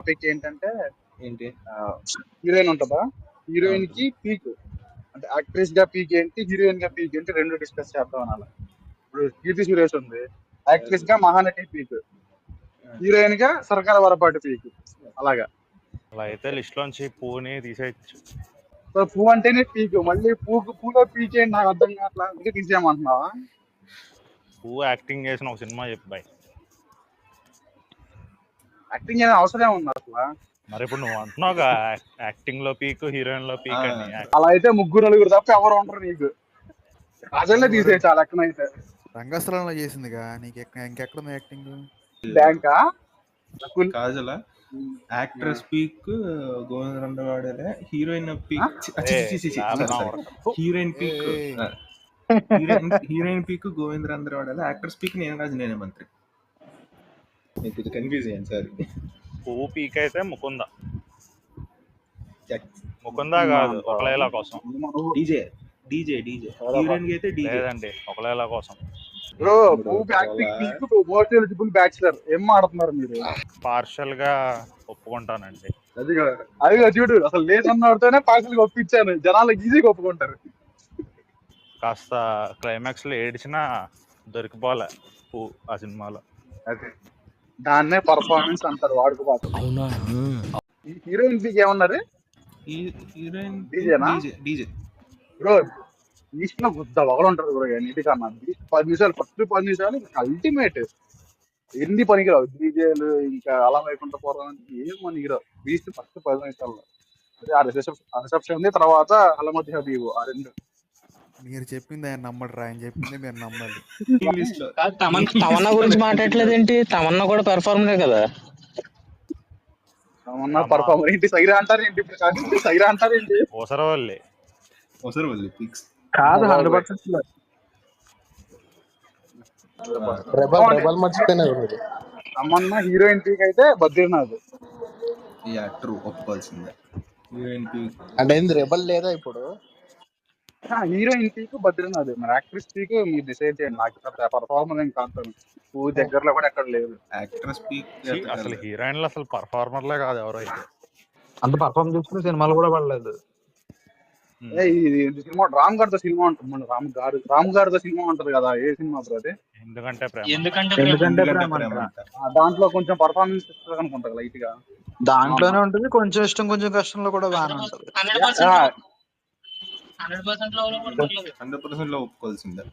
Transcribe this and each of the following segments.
Topic ఏంటంటే ఏంటి heroine ఉంటుందా, హీరోయిన్ ఉంటుంది. కి పీక్ అంటే యాక్ట్రెస్ గా పీక్ ఏంటి, హీరోయిన్ గా పీక్ ఏంటి, రెండు డిస్కస్ చేద్దాం అనాలి. ఇప్పుడు కీర్తి సురేష్ ఉంది, యాక్ట్రెస్ గా మహానటి పీక్, హీరోయిన్ గా సరకాల వరపాటి పీక్. అలాగా అలా అయితే లిస్ట్ లోంచి పూని తీసేయచ్చు. సో పూ అంటేనే పీక్, మళ్ళీ పూలో పీక్ ఏంటి నాకు అర్థం కావట్లా, అందుకే తీసేయమంటున్నావా? పువ్వు యాక్టింగ్ చేసిన ఒక సినిమా చెప్పాయి. యాక్టింగ్ ఏమైనా అవసరం ఉంది అసలు? మరి ఇప్పుడు నువ్వు అంటున్నావు యాక్టింగ్ లో పీక్, హీరోయిన్ లో పీక్ అని. అలా అయితే ముగ్గురు నలుగురు తప్ప ఎవరు ఉంటారు నీకు. అసలే తీసేయచ్చు ఆ లెక్కనైతే. రంగస్థలంలో చేసిందిగా, నీకు ఇంకెక్కడ యాక్టింగ్? బ్యాంకా కాజల యాక్ట్రెస్ పీక్ గోవిందరాడలే, heroine peak heroine peak heroine peak గోవిందరాడలే, యాక్ట్రెస్ పీక్ నేను రాజు నేనే మంత్రి. నీకు కన్ఫ్యూజ్ అయ్యాను సార్. పువ్వు పీక్ అయితే ముకుంద కాదు, ఒకలేలా కోసం. డీజే డీజే డీజే హీరోయిన్ అయితే డీజే లేదండి, ఒకలేలా కోసం. Bro acting peak, most eligible bachelor. ఏం ఆడుతున్నారు మీరు? పార్షల్ గా ఒప్పుకుంటానండి. అది చూడు, అసలు లేదన్నతోనే పార్సల్ గా ఒప్పించాను, జనాలు ఈజీగా ఒప్పుకుంటారు. కాస్త క్లైమాక్స్ లో ఏడ్చినా దొరికిపోలే పువ్వు ఆ సినిమాలో. అదే దాన్నే పర్ఫార్మెన్స్ అంటారు వాడుకోబాటు. హీరోయిన్ పీక్ ఏమన్నారు? హీరోయిన్ డీజేనా? డీజే బ్రో బీస్ట్ లో గుద్ద ఒకరు ఉంటారు బ్రో, నీటికన్నా బీస్ట్ 10 నిమిషాలు, ఫస్ట్ 10 నిమిషాలు అల్టిమేట్. ఎన్ని పనికిరావు డీజేలు, ఇంకా అలా వైకుంఠ పోవడం ఏం పనికిరావు. బీస్ట్ ఫస్ట్ 10 నిమిషాల్లో ఆ రిసెప్షన్ ఉంది, తర్వాత అల్లమతి హబీబు, ఆ రెండు. మీరు చెప్పింది ఆయన నమ్మడు, ఆయన చెప్పింది మీరు నమ్మాలి. తమన్నా గురించి మాట్లాడలేదేంటి? తమన్నా కూడా పెర్ఫార్మరే కదా. తమన్నా పర్ఫార్మర్ ఏంటి? సైరా అంటారేంటి? ఇప్పుడు సైరా అంటారేంటి? ఒసరవల్లి పిక్స్ కాదు, 100% తమన్నా హీరోయిన్ పీక్ అయితే బద్రీనాథ్. ట్రూ, ఒప్పుకోవాల్సిందే. హీరోయిన్ పీక్ అంటే రెబల్ లేదా ఇప్పుడు? Heroine peak Badrinath. మరి యాక్ట్రెస్ పీక్ మీరు డిసైడ్ చేయండి. నాకు పర్ఫార్మర్ ఏం కాదు, పువ్వు దగ్గరలో కూడా ఎక్కడ లేదు. యాక్ట్రెస్ పీక్ అసలు హీరోయిన్లు అసలు పర్ఫార్మర్లే కాదు ఎవరైతే. అంత పర్ఫార్మ్ చేసుకునే సినిమాలు కూడా పడలేదు. ఇది సినిమా రామ్ గారితో సినిమా ఉంటుంది, రామ్ గారితో సినిమా ఉంటది కదా, ఏ సినిమా బ్రో అది? ఎందుకంటే దాంట్లో కొంచెం పర్ఫార్మెన్స్ ఇస్తుంది అనుకుంటా లైట్ గా. దాంట్లోనే ఉంటుంది, కొంచెం ఇష్టం కొంచెం కష్టంలో కూడా బాగానే ఉంటది. 100% లో ఒప్పుకోవాల్సిందే.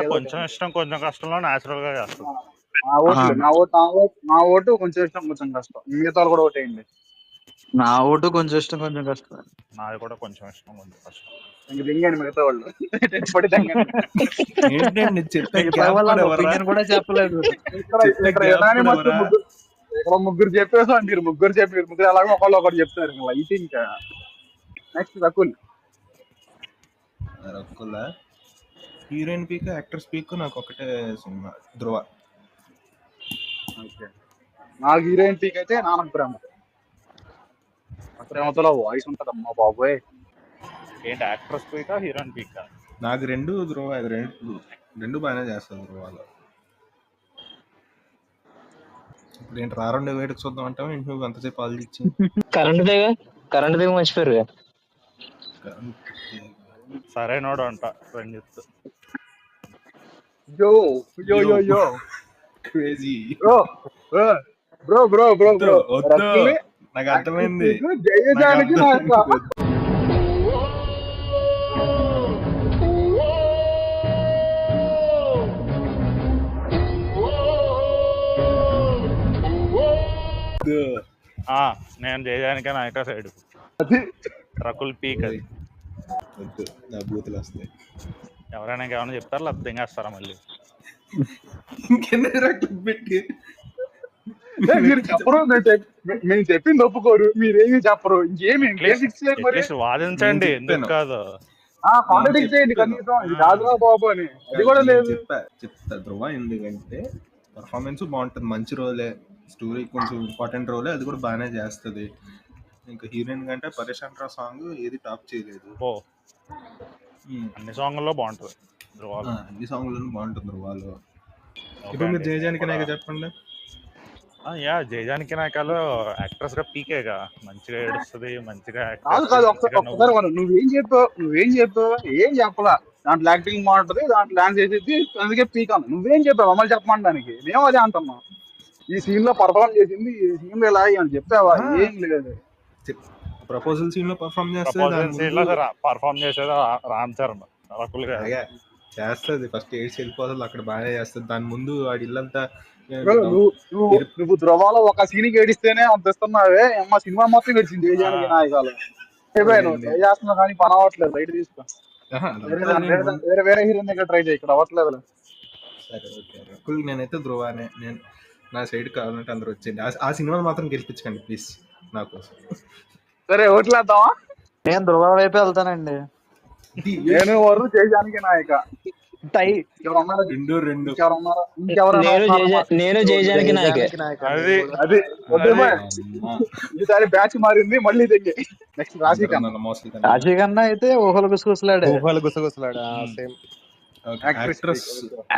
కొంచెం ఇష్టం కొంచెం కష్టంలో నేచురల్ గా చేస్తుంది. నా ఓటు కొంచెం ఇష్టం కొంచెం కష్టం. మిగతా కూడా ఓటేయండి. నా ఓటు కొంచెం ఇష్టం కొంచెం కష్టం. నాది కూడా కొంచెం ఇష్టం కొంచెం కష్టం. దింగండి మిగతా వాళ్ళు కూడా చెప్పలేదు. ఇక్కడ ముగ్గురు చెప్పేసా, మీరు ముగ్గురు అలాగే ఒకళ్ళు ఒకటి చెప్తారు. లైట్ ఇంకా next Rakul. Heroine peak, actor peak నాకు ఒకటే సినిమా, ధ్రువ. నాకు హీరోయిన్ పీక్ అయితే నానక ప్రేమతో వాయిస్ ఉంటదమ్మా బాబోయ్. ఏంటి యాక్ట్రెస్ పీక్, హీరోయిన్ పీక్? నాకు రెండు ధ్రువ, రెండు బాగానే చేస్తాను ధ్రువాలో. ఇప్పుడు ఏంటి రారండి వేడికి చూద్దాం అంటావు ఏంటి? నువ్వు అంతసేపు ఆలోచించి కరెంట్ దిగ మర్చిపోయారు. సరైనోడు అంట రంజిత్. యో యో యో యో crazy bro bro bro bro నాకు అర్థమైంది. జయజానికి నేను జయజానికే నాయక సైడ్. రకుల్ పీక్ అది. నా బూతులు వస్తాయి. ఎవరైనా ఇంకేమైనా చెప్తారా లేదా దింగేస్తారా మళ్ళీ? ఇంకెన్ని రకులు పెట్టి మీరు చెప్పరు, మేము చెప్పింది ఒప్పుకోరు, మీరేమి చెప్పరు. ఇంకేమి వాదించండి, ఎందుకు కాదు కాంట్రాడిక్ట్ చేయండి కనీసం. ఇది కాదురా బాబు అని, అది కూడా లేదు. చెప్తా ధ్రువ ఎందుకంటే పర్ఫార్మెన్స్ బాగుంటుంది, మంచి రోలే, స్టోరీ కొంచెం ఇంపార్టెంట్ రోలే, అది కూడా బాగానే చేస్తుంది. ఇంకా హీరోయిన్ కంటే పరేషాన్ రా సాంగ్ ఏది టాప్ చేయలేదు. అన్ని సాంగ్లో బాగుంటుంది అన్ని సాంగ్లోనూ బాగుంటుంది ధ్రువాలో. ఇప్పుడు మీరు జయజానికి చెప్పండి. యా జయజానికి నాయకాలు యాక్ట్రెస్ గా పీకేగా మంచిగా ఏడుస్తుంది, మంచిగా యాక్ట్ కాదు చేస్తుంది, కాదు మంచిగా ఒక్కసారి మనం నువ్వేం చెప్పావు ఏం చెప్పలా. దాంట్లో యాక్టింగ్ బాగుంటది, దాంట్లో డాన్స్ చేసేది, అందుకే పీక్ అన్న. నువ్వేం చెప్పావు అమలు చెప్పమంటానికి? మేము అదే అంటున్నాం. ఈ సీన్ లో పర్ఫార్మ్ చేసింది, ఈ సీన్ లో ఇలా అని చెప్పావా? ఏం లేదు. ప్రపోజల్ సీన్ లో పర్ఫామ్ చేస్తే దాని ప్రపోజల్ సీన్ లో ముందు పర్ఫార్మ్ చేసేది రామ్ చరణ్, రకుల్ గారు. అలాగే చేస్తుంది. ఫస్ట్ ఏడ్స్ వెళ్ళిపోతుంది, అక్కడ బాగానే చేస్తుంది. దాని ముందు వాడి ఇల్లంతా నువ్వు ధ్రువాలో ఒక సీన్కి ఏడిస్తేనే అంత ఇస్తున్నావే, అమ్మ సినిమా మొత్తం ఏడిచింది జయజానికి నాయకాలు. నువ్వు ట్రై చేస్తున్నావు కానీ పని అవ్వట్లేదు, బయట తీసుకో. వేరే వేరే హీరోయిన్ దగ్గర ట్రై చేయి, ఇక్కడ అవ్వట్లేదు. సరే ఓకే రకుల్, నేనైతే ధ్రువానే. నేను నా సైడ్ కావాలంటే అందరూ వచ్చేయండి. ఆ సినిమాని మాత్రం గెలిపించకండి ప్లీజ్ నా కోసం. సరే ఓట్లేద్దామా? నేను ధృవ వైపు వెళ్తానండి. నేను ఎవరు జయజానికి నాయక. టై ఎవరన్నారా? రెండు నేను జయజానికి నాయకే. అది వద్దే బాయ్. ఈసారి బ్యాచ్ మారింది, మళ్ళీ తెగే. నెక్స్ట్ రాశి కన్నా అయితే ఊహలు గుసగుసలాడే. ఊహలు గుసగుసలాడే సేమ్.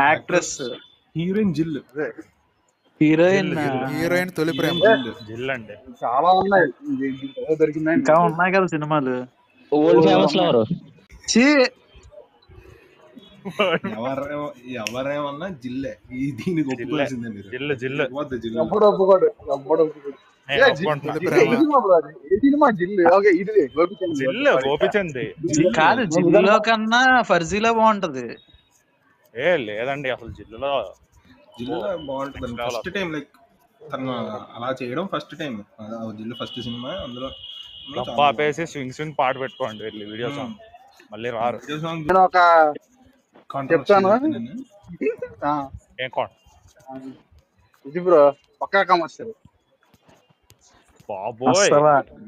యాక్ట్రెస్, హీరోయిన్ జిల్, హీరోయిన్ తొలి ప్రేమ జిల్ అంటే చాలా ఉన్నాయి. దొరికిందా? ఇంకా ఉన్నాయి కదా సినిమాలు. Old famous lover. ఎవరేమన్నా జిల్లే. దీనికి ఒప్పుకోవాల్సిందే మీరు. జిల్లు జిల్లు ఎప్పుడు ఒప్పుకోడు. జిల్లు గోపిచంద్ కాదు, జిల్లులో కన్నా ఫర్జీలో బాగుంటది. లేదండి, అసలు జిల్లులో బాగుంటుంది. ఫస్ట్ టైం లైక్ తను అలా చేయడం ఫస్ట్ టైం. జిల్లు ఫస్ట్ సినిమా. అందులో ఆపేసి స్వింగ్ పాట పెట్టుకోండి వెళ్ళి వీడియో సాంగ్, మళ్ళీ రారు. నేను ఒక చెప్తాను. ఇది బ్రో పక్కా కమర్షియల్. బాబోయ్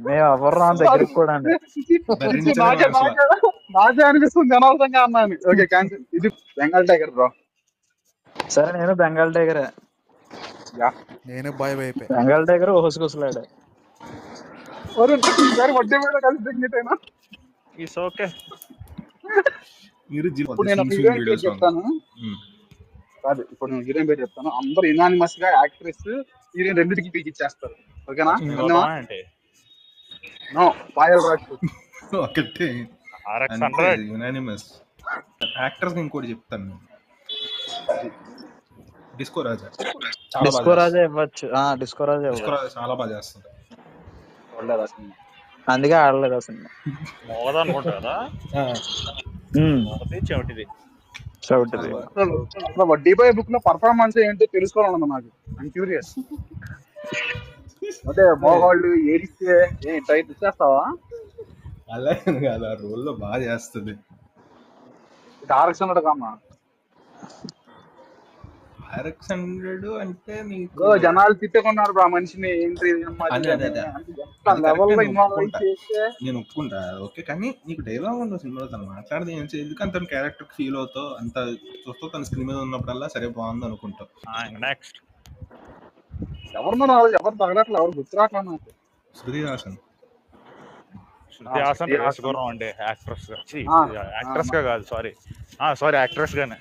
మేము ఎవరు దగ్గరికి కూడా నాకే అనిపిస్తుంది అనవసరంగా అన్నాను. Okay cancel. ఇది బెంగాల్ టైగర్ బ్రో. సరే నేను బెంగాల్ టైగరే. నేను బాయ్ వైపే. బెంగాల్ టైగర్ ఊహసుగుసలాడే. వడ్డీ మీద కలిసి ఓకే. ఇప్పుడు నేను హీరోయిన్ పేరు చెప్తాను. కాదు, ఇప్పుడు నేను హీరోయిన్ పేరు చెప్తాను. అందరూ యునానిమస్ గా యాక్ట్రెస్ హీరోయిన్ రెండింటికి పీక్ ఇచ్చేస్తారు. ఓకేనా? నో, పాయల్ రాజ్పూత్ ఒకటే యునానిమస్. యాక్టర్స్ ఇంకోటి చెప్తాను, డిస్కో రాజా. డిస్కో రాజా ఇవ్వచ్చు. డిస్కో రాజా చాలా బాగా చేస్తుంది. అందుకే ఆడలేదు అసలు. అనుకుంటా కదా, వడ్డీ బాయ్ బుక్ లో పర్ఫార్మెన్స్ ఏంటో తెలుసుకోవాలన్నది నాకు. I'm curious. అంటే మోగాళ్ళు ఏడిస్తే ట్రై ఇచ్చేస్తావా? అలా కాదు, ఆ రోల్ లో బాగా చేస్తుంది. డైరెక్షన్ కన్నా RX-100 అంటే నీకు జనాలు తిట్టుకున్నారు ఆ మనిషిని. ఏంటి నేను ఒప్పుకుంటా, ఓకే. కానీ నీకు డైలాగ్ ఉండవు సినిమాలో. తను మాట్లాడదు ఏం చేయదు, కానీ తన క్యారెక్టర్ ఫీల్ అవుతావు. అంత చూస్తావు తన స్క్రీన్ మీద ఉన్నప్పుడల్లా సరే బాగుంది అనుకుంటావు. నెక్స్ట్ ఎవరు తగలట్లేదు, ఎవరు గుర్తురాట్లా నాకు. శృతి హాసన్ అండి. యాక్ట్రెస్ గా కాదు, సారీ యాక్ట్రెస్ గానే.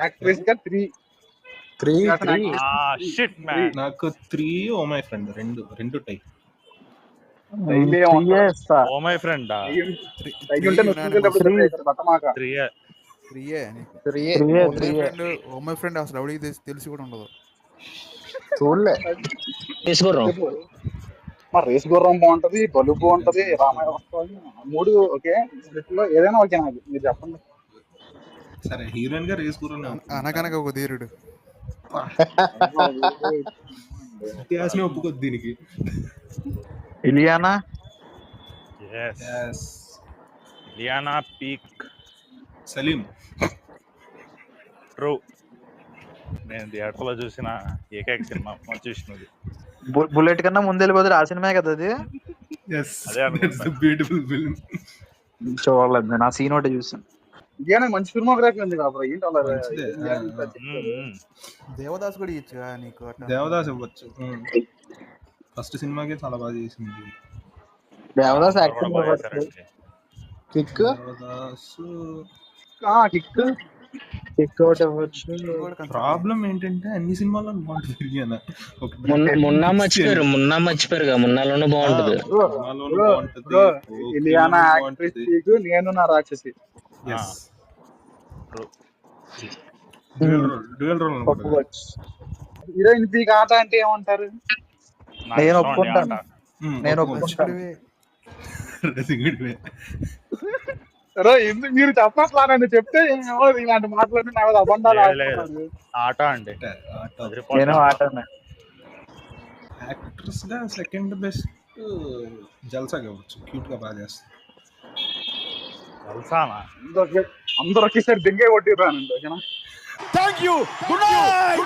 యాక్ట్రెస్ గా 3 నాకు 3 ఓ మై ఫ్రెండ్ రెండు type. Oh my friend oh my friend అసలు ఎవరికి తెలిసి కూడా ఉండదు. చూడలే. రేస్ గుర్రం బాగుంటది, బలు బాగుంటది, రామాయణం వస్తుంది. 3 ఓకే. ఏదైనా ఓకే నాకు, మీరు చెప్పండి. సరే హీరోయిన్ గా రేస్ గుర్రం. అనగనగా ఒక ధీరుడు. ఇతిహాసం ఒప్పుకోద్దు దీనికి. ఇలియానా పీక్. సలీం ట్రూ. నేను థియేటర్లో చూసిన ఏకైక సినిమా చూసినది. బుల్లెట్ కన్నా ముందు వెళ్ళిపోతుంది ఆ సినిమా కదా అది. Beautiful film. చూడలేదు నేను, ఆ సీన్ ఒకటి చూసాను. మంచి ఫిల్మోగ్రఫీ ఉంది కాబట్టి ఏంటి అలా. దేవదాస్ కూడా ఇచ్చా నీకు. దేవదాస్ ఇవ్వచ్చు. ఫస్ట్ సినిమాకే చాలా బాగా చేసింది దేవదాస్. కిక్ కిక్అవుట్ ఇవ్వచ్చు. ప్రాబ్లం ఏంటంటే అన్ని సినిమాల్లో బాగుంటుంది ఇలియానా. మున్నా మర్చిపోయారుగా, మున్నాలోనే బాగుంటది. ఇలియానా యాక్ట్రెస్ నీకు, నేను నా రాక్షసి. డ్యూయల్ రోల్ ఒప్పుకోవచ్చు. హీరోయిన్ పీక్ ఆట అంటే ఏమంటారు? నేను ఒప్పుకుంటాను. నేను ఒప్పుకుంటాను. ఎందుకు మీరు చెప్పట్లా? నన్ను చెప్తే ఏమో ఇలాంటి మాటలు నా మీద అబంధాలు ఆడుతున్నారు. ఆట అండి. నేను ఆటనే. యాక్ట్రెస్ గా సెకండ్ బెస్ట్ జల్సా కావచ్చు, క్యూట్ గా బాగా చేస్తుంది. తెలుసానా? అందరూ ఒకేసారి దింగే కొట్టిర్రానండి. ఓకేనా? Thank you. Good night.